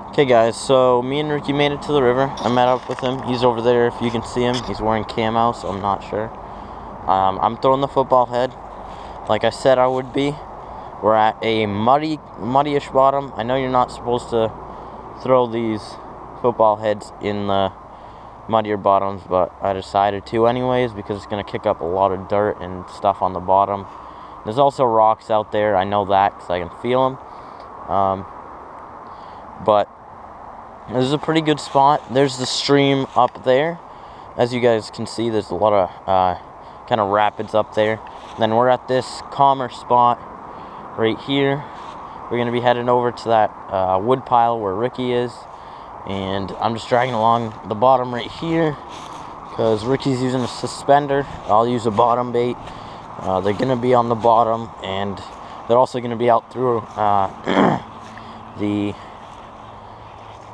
Okay guys, so me and Ricky made it to the river. I met up with him. He's over there if you can see him. He's wearing camo, so I'm not sure. I'm throwing the football head like I said I would be. We're at a muddy-ish bottom. I know you're not supposed to throw these football heads in the muddier bottoms, but I decided to anyways because it's going to kick up a lot of dirt and stuff on the bottom. There's also rocks out there. I know that because I can feel them. But this is a pretty good spot. There's the stream up there. As you guys can see, there's a lot of kind of rapids up there. Then we're at this calmer spot right here. We're going to be heading over to that wood pile where Ricky is. And I'm just dragging along the bottom right here because Ricky's using a suspender. I'll use a bottom bait. They're going to be on the bottom, and they're also going to be out through the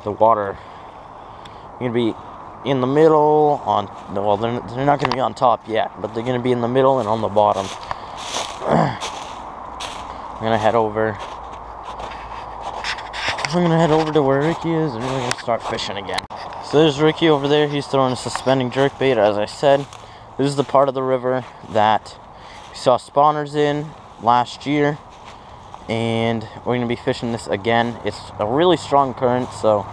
water. They're going to be in the middle on, well, they're not going to be on top yet, but they're going to be in the middle and on the bottom. I'm going to head over. I'm going to head over to where Ricky is, and we're going to start fishing again. So there's Ricky over there. He's throwing a suspending jerkbait, as I said. This is the part of the river that we saw spawners in last year, and we're going to be fishing this again. It's a really strong current, so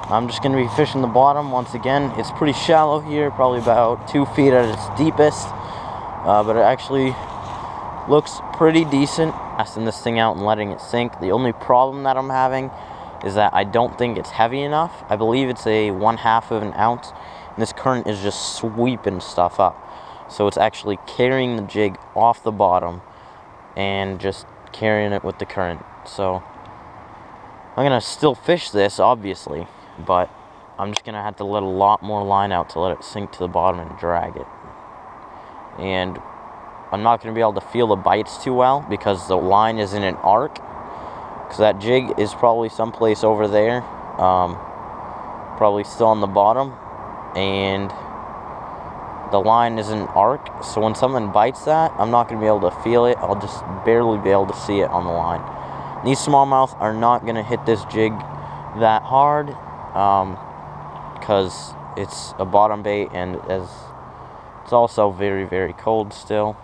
I'm just going to be fishing the bottom once again. It's pretty shallow here, probably about 2 feet at its deepest, but it actually looks pretty decent. Casting this thing out and letting it sink. The only problem that I'm having is that I don't think it's heavy enough. I believe it's a 1/2 of an ounce, and this current is just sweeping stuff up. So it's actually carrying the jig off the bottom and just carrying it with the current. So I'm gonna still fish this, obviously, but I'm just gonna have to let a lot more line out to let it sink to the bottom and drag it. And I'm not going to be able to feel the bites too well because the line is in an arc. Because that jig is probably someplace over there. Probably still on the bottom. And the line is in an arc. So when someone bites that, I'm not going to be able to feel it. I'll just barely be able to see it on the line. These smallmouth are not going to hit this jig that hard. Because it's a bottom bait and it's also very, very cold still.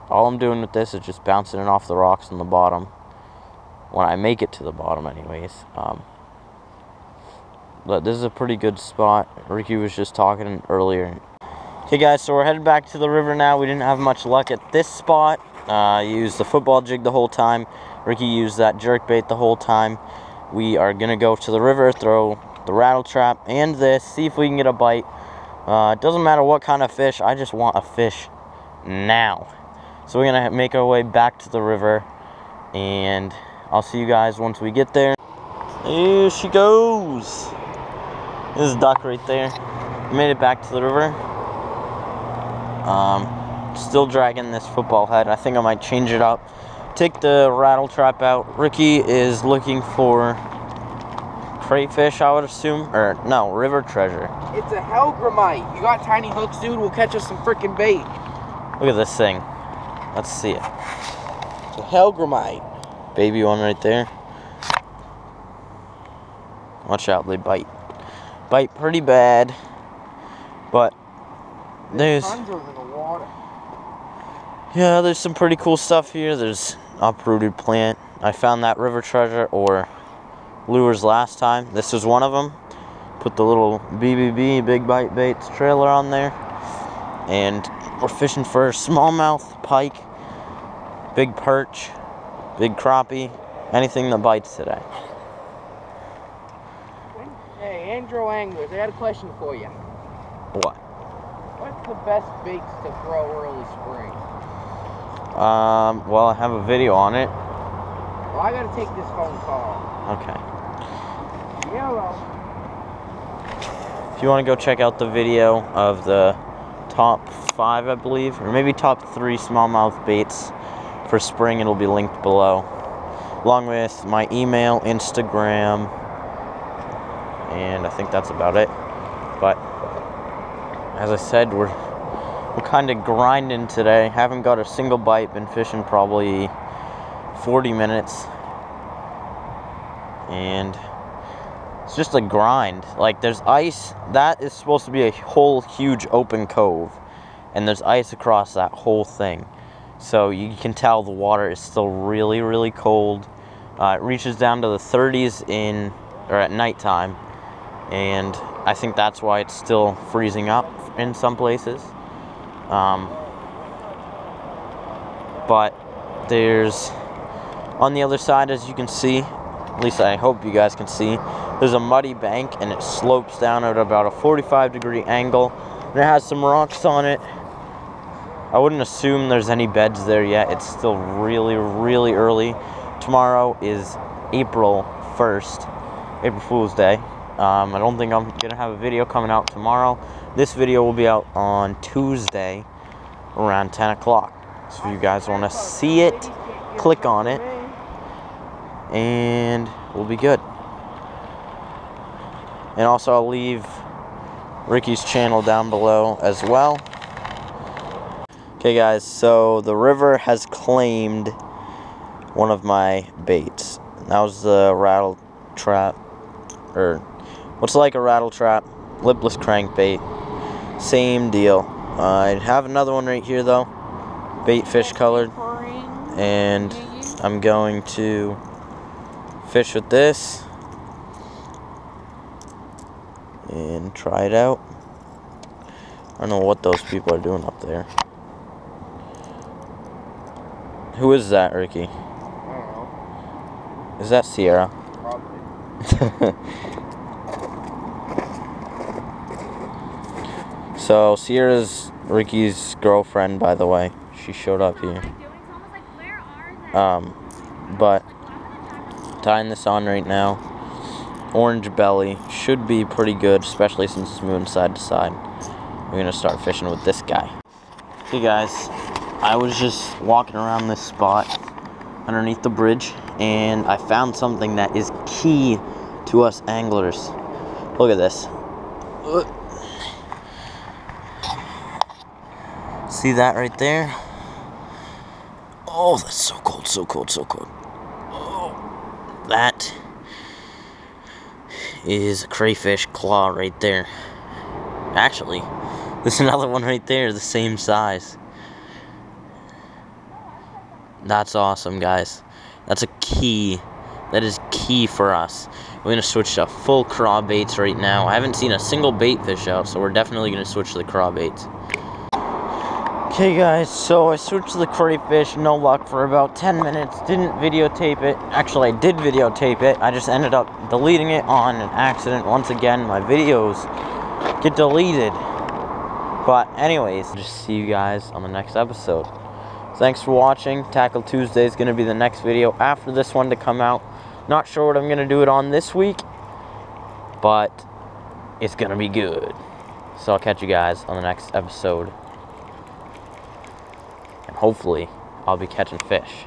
All I'm doing with this is just bouncing it off the rocks on the bottom when I make it to the bottom anyways. But this is a pretty good spot. Ricky was just talking earlier. Okay guys, so we're headed back to the river now. We didn't have much luck at this spot. I used the football jig the whole time. Ricky used that jerk bait the whole time. We are gonna go to the river, throw the rattle trap and this, see if we can get a bite. It doesn't matter what kind of fish, I just want a fish now. So we're gonna make our way back to the river, and I'll see you guys once we get there. Here she goes. This is duck right there. We made it back to the river. Still dragging this football head. I think I might change it up. Take the rattle trap out. Ricky is looking for crayfish, I would assume, or no, river treasure. It's a hellgrammite. You got tiny hooks, dude? We'll catch us some freaking bait. Look at this thing. Let's see it. It's a hellgrammite. Baby one right there. Watch out, they bite. Bite pretty bad. But there's tons over the water. Yeah, there's some pretty cool stuff here. There's uprooted plant. I found that river treasure or lures last time. This was one of them. Put the little BBB, Big Bite Baits trailer on there. And we're fishing for smallmouth, pike, big perch, big crappie, anything that bites today. Hey, Andrew Anglers, I got a question for you. What? What's the best baits to throw early spring? Well, I have a video on it. Well, I gotta take this phone call. Okay. Yellow. If you want to go check out the video of the top 5, I believe, or maybe top 3 smallmouth baits for spring, it'll be linked below, along with my email, Instagram, and I think that's about it. But as I said, we're kind of grinding today. Haven't got a single bite. Been fishing probably 40 minutes. and it's just a grind. Like, there's ice. That is supposed to be a whole huge open cove, and there's ice across that whole thing. So you can tell the water is still really, really cold. It reaches down to the 30s at nighttime, and I think that's why it's still freezing up in some places. But there's, on the other side, as you can see, at least I hope you guys can see, there's a muddy bank, and it slopes down at about a 45-degree angle, and it has some rocks on it. I wouldn't assume there's any beds there yet. It's still really, really early. Tomorrow is April 1st, April Fool's Day. I don't think I'm going to have a video coming out tomorrow. This video will be out on Tuesday around 10 o'clock. So if you guys want to see it, click on it, and we'll be good. And also, I'll leave Ricky's channel down below as well. Okay guys, so the river has claimed one of my baits. That was the rattle trap, or what's like a rattle trap, lipless crankbait. Same deal. I have another one right here though, bait fish colored, and I'm going to fish with this and try it out. I don't know what those people are doing up there. Who is that, Ricky? I don't know. Is that Sierra? Probably. So, Sierra's Ricky's girlfriend, by the way. She showed up here. But tying this on right now. Orange belly. Should be pretty good, especially since it's moving side to side. We're gonna start fishing with this guy. Hey guys, I was just walking around this spot underneath the bridge, and I found something that is key to us anglers. Look at this. See that right there? Oh, that's so cold, so cold, so cold. Oh, that is a crayfish claw right there. Actually, there's another one right there, the same size. That's awesome, guys. That's a key. That is key for us. We're going to switch to full craw baits right now. I haven't seen a single bait fish out, so we're definitely going to switch to the craw baits. Okay, guys, so I switched to the crayfish. No luck for about 10 minutes. Didn't videotape it. Actually, I did videotape it. I just ended up deleting it on an accident. Once again, my videos get deleted. But anyways, just see you guys on the next episode. Thanks for watching. Tackle Tuesday is going to be the next video after this one to come out. Not sure what I'm going to do it on this week, but it's going to be good. So I'll catch you guys on the next episode. And hopefully, I'll be catching fish.